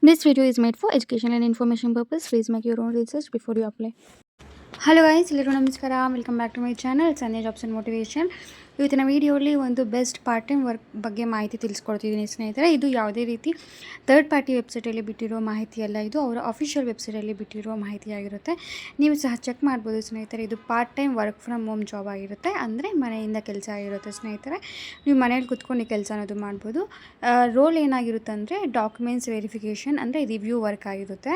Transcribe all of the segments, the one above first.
This video is made for educational and information purpose. Please make your own research before you apply. Hello guys, ಎಲ್ಲರಿಗೂ ನಮಸ್ಕಾರ. Welcome back to my channel Sandhya jobs and motivation. ಇವತ್ತಿನ ವೀಡಿಯೋಲಿ ಒಂದು best part time work ಬಗ್ಗೆ ಮಾಹಿತಿ ತಿಳಿಸ್ಕೊಡ್ತಿದ್ದೀನಿ ಸ್ನೇಹಿತರೆ. ಇದು ಯಾವುದೇ ರೀತಿ ಥರ್ಡ್ ಪಾರ್ಟಿ ವೆಬ್ಸೈಟಲ್ಲಿ ಬಿಟ್ಟಿರೋ ಮಾಹಿತಿ ಅಲ್ಲ, ಇದು ಅವರ ಅಫಿಷಿಯಲ್ ವೆಬ್ಸೈಟಲ್ಲಿ ಬಿಟ್ಟಿರೋ ಮಾಹಿತಿಯಾಗಿರುತ್ತೆ. ನೀವು ಸಹ ಚೆಕ್ ಮಾಡ್ಬೋದು ಸ್ನೇಹಿತರೆ. ಇದು part time work from home job ಆಗಿರುತ್ತೆ, ಅಂದರೆ ಮನೆಯಿಂದ ಕೆಲಸ ಆಗಿರುತ್ತೆ ಸ್ನೇಹಿತರೆ. ನೀವು ಮನೇಲಿ ಕುತ್ಕೊಂಡು ಈ ಕೆಲಸ ಅನ್ನೋದು ಮಾಡ್ಬೋದು. ರೋಲ್ ಏನಾಗಿರುತ್ತೆ ಅಂದರೆ ಡಾಕ್ಯುಮೆಂಟ್ಸ್ ವೆರಿಫಿಕೇಷನ್, ಅಂದರೆ ರಿವ್ಯೂ ವರ್ಕ್ ಆಗಿರುತ್ತೆ.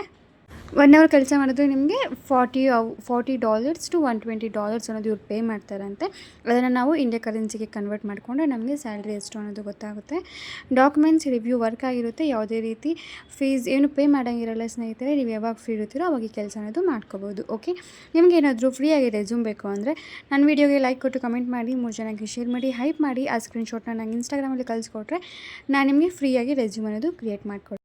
1 ಅವರ್ ಕೆಲಸ ಮಾಡಿದ್ರೆ ನಿಮಗೆ $40 to $120 ಅನ್ನೋದು ಇವ್ರು ಪೇ ಮಾಡ್ತಾರಂತೆ. ಅದನ್ನು ನಾವು ಇಂಡಿಯಾ ಕರೆನ್ಸಿಗೆ ಕನ್ವರ್ಟ್ ಮಾಡಿಕೊಂಡ್ರೆ ನಮಗೆ ಸ್ಯಾಲ್ರಿ ಎಷ್ಟು ಅನ್ನೋದು ಗೊತ್ತಾಗುತ್ತೆ. ಡಾಕ್ಯುಮೆಂಟ್ಸ್ ರಿವ್ಯೂ ವರ್ಕ್ ಆಗಿರುತ್ತೆ. ಯಾವುದೇ ರೀತಿ ಫೀಸ್ ಏನು ಪೇ ಮಾಡೋಂಗಿರಲ್ಲ ಸ್ನೇಹಿತರೆ. ನೀವು ಯಾವಾಗ ಫ್ರೀ ಇರ್ತೀರೋ ಅವಾಗ ಈ ಕೆಲಸ ಅನ್ನೋದು ಮಾಡ್ಕೋಬೋದು. ಓಕೆ, ನಿಮ್ಗೆ ಏನಾದರೂ ಫ್ರೀಯಾಗಿ ರೆಸ್ಯೂಮ್ ಬೇಕು ಅಂದರೆ ನನ್ನ ವೀಡಿಯೋಗೆ ಲೈಕ್ ಕೊಟ್ಟು ಕಮೆಂಟ್ ಮಾಡಿ, 3 ಜನಕ್ಕೆ ಶೇರ್ ಮಾಡಿ, ಹೈಪ್ ಮಾಡಿ. ಆ ಸ್ಕ್ರೀನ್ಶಾಟ್ನ ನಂಗೆ ಇನ್ಸ್ಟಾಗ್ರಾಮಲ್ಲಿ ಕಳಿಸ್ಕೊಟ್ರೆ ನಾನು ನಿಮಗೆ ಫ್ರೀಯಾಗಿ ರೆಸ್ಯೂಮ್ ಅನ್ನೋದು ಕ್ರಿಯೇಟ್ ಮಾಡಿಕೊಡ್ತೀನಿ.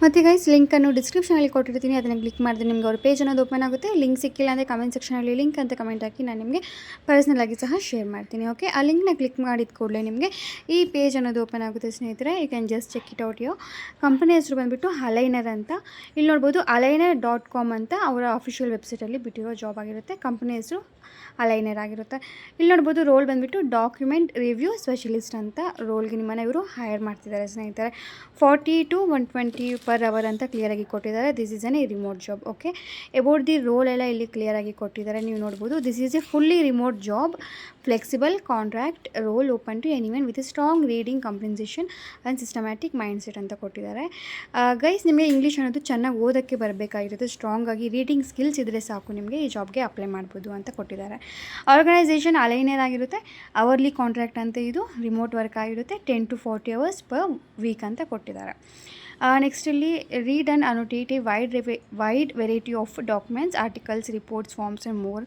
ಮತ್ತು ಗೈಸ್, ಲಿಂಕನ್ನು ಡಿಸ್ಕ್ರಿಪ್ಷನಲ್ಲಿ ಕೊಟ್ಟಿರ್ತೀನಿ. ಅದನ್ನು ಕ್ಲಿಕ್ ಮಾಡಿದ್ರೆ ನಿಮಗೆ ಅವ್ರ ಪೇಜ್ ಅನ್ನೋದು ಓಪನ್ ಆಗುತ್ತೆ. ಲಿಂಕ್ ಸಿಕ್ಕಿಲ್ಲ ಅಂದರೆ ಕಮೆಂಟ್ ಸೆಕ್ಷನಲ್ಲಿ ಲಿಂಕ್ ಅಂತ ಕಮೆಂಟ್ ಹಾಕಿ, ನಾನು ನಿಮಗೆ ಪರ್ಸ್ನಲಾಗಿ ಸಹ ಶೇರ್ ಮಾಡ್ತೀನಿ. ಓಕೆ, ಆ ಲಿಂಕ್ನ ಕ್ಲಿಕ್ ಮಾಡಿದ ಕೂಡಲೇ ನಿಮಗೆ ಈ ಪೇಜ್ ಅನ್ನೋದು ಓಪನ್ ಆಗುತ್ತೆ ಸ್ನೇಹಿತರೆ. You can just check it out. Company ಹೆಸರು ಬಂದುಬಿಟ್ಟು ಅಲೈನರ್ ಅಂತ. ಇಲ್ಲಿ ನೋಡ್ಬೋದು, aligner.com ಅಂತ ಅವರ ಅಫಿಷಿಯಲ್ ವೆಬ್ಸೈಟಲ್ಲಿ ಬಿಟ್ಟಿರೋ ಜಾಬ್ ಆಗಿರುತ್ತೆ. ಕಂಪನಿ ಹೆಸರು ಅಲೈನರ್ ಆಗಿರುತ್ತೆ. ಇಲ್ಲಿ ನೋಡ್ಬೋದು, ರೋಲ್ ಬಂದುಬಿಟ್ಟು ಡಾಕ್ಯುಮೆಂಟ್ ರಿವ್ಯೂ ಸ್ಪೆಷಲಿಸ್ಟ್ ಅಂತ ರೋಲ್ಗೆ ನಿಮ್ಮನ್ನು ಇವರು ಹೈರ್ ಮಾಡ್ತಿದ್ದಾರೆ ಸ್ನೇಹಿತರೆ. 40 to 120 ಪರ್ ಅವರ್ ಅಂತ ಕ್ಲಿಯರಾಗಿ ಕೊಟ್ಟಿದ್ದಾರೆ. This is an remote job. Okay, about the role ಎಲ್ಲ ಇಲ್ಲಿ ಕ್ಲಿಯರಾಗಿ ಕೊಟ್ಟಿದ್ದಾರೆ. ನೀವು ನೋಡ್ಬೋದು, this is a fully remote job, flexible contract role, open to anyone with a strong reading comprehension and systematic mindset ಅಂತ ಕೊಟ್ಟಿದ್ದಾರೆ. ಗೈಸ್, ನಿಮಗೆ English ಅನ್ನೋದು ಚೆನ್ನಾಗಿ ಓದೋಕ್ಕೆ ಬರಬೇಕಾಗಿರುತ್ತೆ. ಸ್ಟ್ರಾಂಗ್ ಆಗಿ ರೀಡಿಂಗ್ ಸ್ಕಿಲ್ಸ್ ಇದ್ದರೆ ಸಾಕು, ನಿಮಗೆ ಈ ಜಾಬ್ಗೆ ಅಪ್ಲೈ ಮಾಡ್ಬೋದು ಅಂತ ಕೊಟ್ಟಿದ್ದಾರೆ. ಆರ್ಗನೈಸೇಷನ್ ಅಲೈನರ್ ಆಗಿರುತ್ತೆ. ಅವರ್ಲಿ ಕಾಂಟ್ರಾಕ್ಟ್ ಅಂತ, ಇದು ರಿಮೋಟ್ ವರ್ಕ್ ಆಗಿರುತ್ತೆ. 10 to 40 hours per week ಅಂತ ಕೊಟ್ಟಿದ್ದಾರೆ. ನೆಕ್ಸ್ಟ್ ಇಲ್ಲಿ read and annotate a wide variety of documents, articles, reports, forms and more.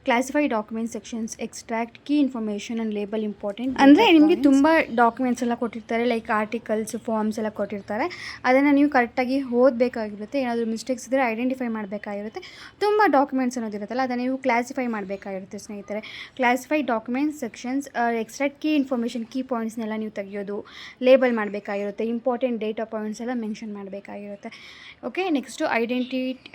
Classify document sections, extract key information and label important. ಅಂದರೆ ನಿಮಗೆ ತುಂಬ documents ಎಲ್ಲ ಕೊಟ್ಟಿರ್ತಾರೆ, ಲೈಕ್ ಆರ್ಟಿಕಲ್ಸ್, ಫಾರ್ಮ್ಸ್ ಎಲ್ಲ ಕೊಟ್ಟಿರ್ತಾರೆ. ಅದನ್ನು ನೀವು ಕರೆಕ್ಟಾಗಿ ಓದಬೇಕಾಗಿರುತ್ತೆ. ಏನಾದರೂ ಮಿಸ್ಟೇಕ್ಸ್ ಇದ್ದರೆ ಐಡೆಂಟಿಫೈ ಮಾಡಬೇಕಾಗಿರುತ್ತೆ. ತುಂಬ ಡಾಕ್ಯುಮೆಂಟ್ಸ್ ಅನ್ನೋದಿರುತ್ತಲ್ಲ, ಅದನ್ನು ನೀವು ಕ್ಲಾಸಿಫೈ ಮಾಡಬೇಕಾಗಿರುತ್ತೆ ಸ್ನೇಹಿತರೆ. Classify documents sections, extract key information, key ಪಾಯಿಂಟ್ಸ್ನೆಲ್ಲ ನೀವು ತೆಗೆಯೋದು, ಲೇಬಲ್ ಮಾಡಬೇಕಾಗಿರುತ್ತೆ. ಇಂಪಾರ್ಟೆಂಟ್ ಡೇಟಾ ಪಾಯಿಂಟ್ಸ್ ಎಲ್ಲ ಮೆನ್ಷನ್ ಮಾಡಬೇಕಾಗಿರುತ್ತೆ. Okay, next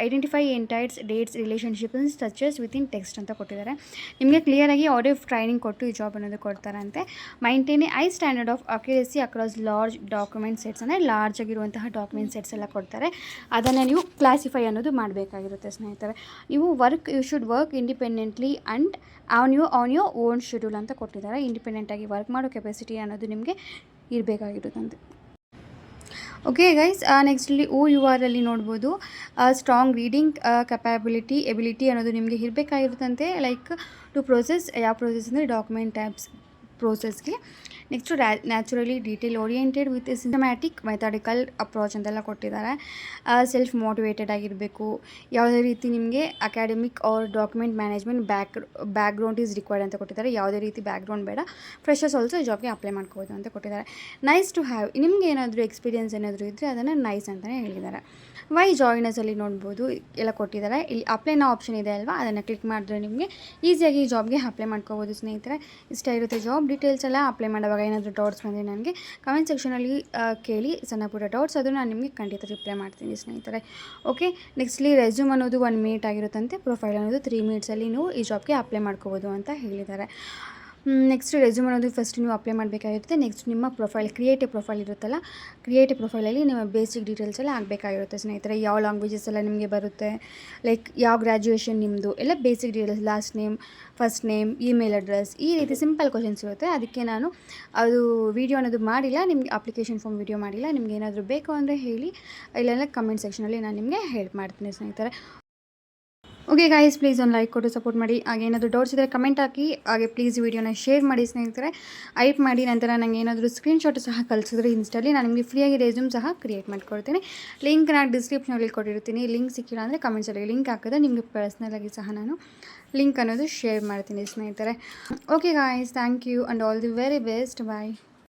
identify entities, dates, relationships touches within text ಅಂತ ಕೊಟ್ಟಿದ್ದಾರೆ. ನಿಮಗೆ ಕ್ಲಿಯರಾಗಿ ಆಡಿಯೋ ಟ್ರೈನಿಂಗ್ ಕೊಟ್ಟು ಈ ಜಾಬ್ ಅನ್ನೋದು ಕೊಡ್ತಾರಂತೆ. Maintain high standard of accuracy across large document sets, ಅಂದರೆ ಲಾರ್ಜ್ ಆಗಿರುವಂತಹ ಡಾಕ್ಯುಮೆಂಟ್ ಸೆಟ್ಸ್ ಎಲ್ಲ ಕೊಡ್ತಾರೆ. ಅದನ್ನು ನೀವು ಕ್ಲಾಸಿಫೈ ಅನ್ನೋದು ಮಾಡಬೇಕಾಗಿರುತ್ತೆ ಸ್ನೇಹಿತರೆ. ನೀವು you should work independently and on your own schedule ಅಂತ ಕೊಟ್ಟಿದ್ದಾರೆ. ಇಂಡಿಪೆಂಡೆಂಟಾಗಿ ವರ್ಕ್ ಮಾಡೋ ಕೆಪಾಸಿಟಿ ಅನ್ನೋದು ನಿಮಗೆ ಇರಬೇಕಾಗಿರುತ್ತಂತೆ. ಓಕೆ ಗೈಸ್, ನೆಕ್ಸ್ಟ್ ಇಲ್ಲಿ OUR ಅಲ್ಲಿ ನೋಡ್ಬೋದು, ಸ್ಟ್ರಾಂಗ್ ರೀಡಿಂಗ್ ಎಬಿಲಿಟಿ ಅನ್ನೋದು ನಿಮಗೆ ಇರಬೇಕಾಗಿರುತ್ತಂತೆ. ಲೈಕ್ ಟು ಪ್ರೋಸೆಸ್, ಯಾವ ಪ್ರೋಸೆಸ್ ಅಂದರೆ ಡಾಕ್ಯುಮೆಂಟ್ ಟ್ಯಾಬ್ಸ್ ಪ್ರೋಸೆಸ್ಗೆ. Next naturally detail oriented with systematic methodical approach ಅಂತೆಲ್ಲ ಕೊಟ್ಟಿದ್ದಾರೆ. ಸೆಲ್ಫ್ ಮೋಟಿವೇಟೆಡ್ ಆಗಿರಬೇಕು. ಯಾವುದೇ ರೀತಿ ನಿಮಗೆ academic or document management background is required ಅಂತ ಕೊಟ್ಟಿದ್ದಾರೆ. ಯಾವುದೇ ರೀತಿ ಬ್ಯಾಕ್ಗ್ರೌಂಡ್ ಬೇಡ. ಫ್ರೆಶರ್ಸ್ ಆಲ್ಸೋ ಈ ಜಾಬ್ಗೆ ಅಪ್ಲೈ ಮಾಡ್ಕೋಬೋದು ಅಂತ ಕೊಟ್ಟಿದ್ದಾರೆ. ನೈಸ್ ಟು ಹ್ಯಾವ್, ನಿಮಗೆ ಏನಾದರೂ ಎಕ್ಸ್ಪೀರಿಯನ್ಸ್ ಏನಾದರೂ ಇದ್ದರೆ ಅದನ್ನು ನೈಸ್ ಅಂತಲೇ ಹೇಳಿದ್ದಾರೆ. ವೈ ಜಾಯ್ನರ್ಸಲ್ಲಿ ನೋಡ್ಬೋದು ಎಲ್ಲ ಕೊಟ್ಟಿದ್ದಾರೆ. ಇಲ್ಲಿ ಅಪ್ಲೈ ನೋ ಆಪ್ಷನ್ ಇದೆ ಅಲ್ವಾ, ಅದನ್ನು ಕ್ಲಿಕ್ ಮಾಡಿದ್ರೆ ನಿಮಗೆ ಈಸಿಯಾಗಿ ಈ ಜಾಬ್ಗೆ ಅಪ್ಲೈ ಮಾಡ್ಕೋಬೋದು ಸ್ನೇಹಿತರೆ. ಇಷ್ಟ ಇರುತ್ತೆ ಜಾಬ್ ಡೀಟೇಲ್ಸ್ ಎಲ್ಲ. ಅಪ್ಲೈ ಮಾಡುವಾಗ ಏನಾದರೂ ಡೌಟ್ಸ್ ಬಂದರೆ ನನಗೆ ಕಮೆಂಟ್ ಸೆಕ್ಷನಲ್ಲಿ ಕೇಳಿ, ಸಣ್ಣ ಪುಟ್ಟ ಡೌಟ್ಸ್, ಅದು ನಾನು ನಿಮಗೆ ಖಂಡಿತ ರಿಪ್ಲೈ ಮಾಡ್ತೀನಿ ಸ್ನೇಹಿತರೆ. ಓಕೆ, ನೆಕ್ಸ್ಟ್ಲಿ ರೆಸ್ಯೂಮ್ ಅನ್ನೋದು 1 minute ಆಗಿರುತ್ತಂತೆ. ಪ್ರೊಫೈಲ್ ಅನ್ನೋದು 3 minutesಲ್ಲಿ ನೀವು ಈ ಜಾಬ್ಗೆ ಅಪ್ಲೈ ಮಾಡ್ಕೋಬೋದು ಅಂತ ಹೇಳಿದ್ದಾರೆ. ನೆಕ್ಸ್ಟ್ ರೆಸ್ಯೂಮ್ ಅನ್ನೋದು ಫಸ್ಟ್ ನೀವು ಅಪ್ಲೈ ಮಾಡಬೇಕಾಗಿರುತ್ತೆ. ನೆಕ್ಸ್ಟ್ ನಿಮ್ಮ ಪ್ರೊಫೈಲ್, ಕ್ರಿಯೇಟಿವ್ ಪ್ರೊಫೈಲ್ ಇರುತ್ತಲ್ಲ, ಕ್ರಿಯೇಟಿವ್ ಪ್ರೊಫೈಲಲ್ಲಿ ನಿಮ್ಮ ಬೇಸಿಕ್ ಡೀಟೇಲ್ಸ್ ಎಲ್ಲ ಆಗಬೇಕಾಗಿರುತ್ತೆ ಸ್ನೇಹಿತರೆ. ಯಾವ ಲ್ಯಾಂಗ್ವೇಜಸ್ ಎಲ್ಲ ನಿಮಗೆ ಬರುತ್ತೆ, ಲೈಕ್ ಯಾವ ಗ್ರ್ಯಾಜುಯೇಷನ್ ನಿಮ್ಮದು, ಎಲ್ಲ basic details, last name, first name, email address, ಈ ರೀತಿ ಸಿಂಪಲ್ ಕ್ವಶನ್ಸ್ ಇರುತ್ತೆ. ಅದಕ್ಕೆ ನಾನು ಅದು ವೀಡಿಯೋ ಅನ್ನೋದು ಮಾಡಿಲ್ಲ, ನಿಮಗೆ ಅಪ್ಲಿಕೇಶನ್ ಫಾರ್ಮ್ ವೀಡಿಯೋ ಮಾಡಿಲ್ಲ. ನಿಮ್ಗೆ ಏನಾದರೂ ಬೇಕು ಅಂದರೆ ಹೇಳಿ, ಇಲ್ಲೆಲ್ಲ ಕಮೆಂಟ್ ಸೆಕ್ಷನಲ್ಲಿ ನಾನು ನಿಮಗೆ ಹೆಲ್ಪ್ ಮಾಡ್ತೀನಿ ಸ್ನೇಹಿತರೆ. ಓಕೆ ಗೈಸ್, ಪ್ಲೀಸ್ ಒಂದು ಲೈಕ್ ಕೊಟ್ಟು ಸಪೋರ್ಟ್ ಮಾಡಿ. ಹಾಗೆ ಏನಾದರೂ ಡೌಟ್ಸ್ ಇದ್ದರೆ ಕಮೆಂಟ್ ಹಾಕಿ. ಹಾಗೆ ಪ್ಲೀಸ್ ವಿಡಿಯೋನ ಶೇರ್ ಮಾಡಿ ಸ್ನೇಹಿತರೆ, ಹೈಪ್ ಮಾಡಿ. ನಂತರ ನನಗೆ ಏನಾದರೂ ಸ್ಕ್ರೀನ್ಶಾಟ್ ಸಹ ಕಳಿಸಿದ್ರೆ ಇನ್ಸ್ಟಾಲಿ ನಾನು ನಿಮಗೆ ಫ್ರೀಯಾಗಿ ರೆಸ್ಯೂಮ್ ಸಹ ಕ್ರಿಯೇಟ್ ಮಾಡಿಕೊಡ್ತೀನಿ. ಲಿಂಕ್ ನಾನು ಡಿಸ್ಕ್ರಿಪ್ಷನಲ್ಲಿ ಕೊಟ್ಟಿರ್ತೀನಿ. ಲಿಂಕ್ ಸಿಕ್ಕಿಲ್ಲ ಅಂದರೆ ಕಮೆಂಟ್ಸಲ್ಲಿ ಲಿಂಕ್ ಹಾಕಿದ್ರೆ ನಿಮಗೆ ಪರ್ಸ್ನಲಾಗಿ ಸಹ ನಾನು ಲಿಂಕ್ ಅನ್ನೋದು ಶೇರ್ ಮಾಡ್ತೀನಿ ಸ್ನೇಹಿತರೆ. Okay guys, thank you and all the very best. Bye.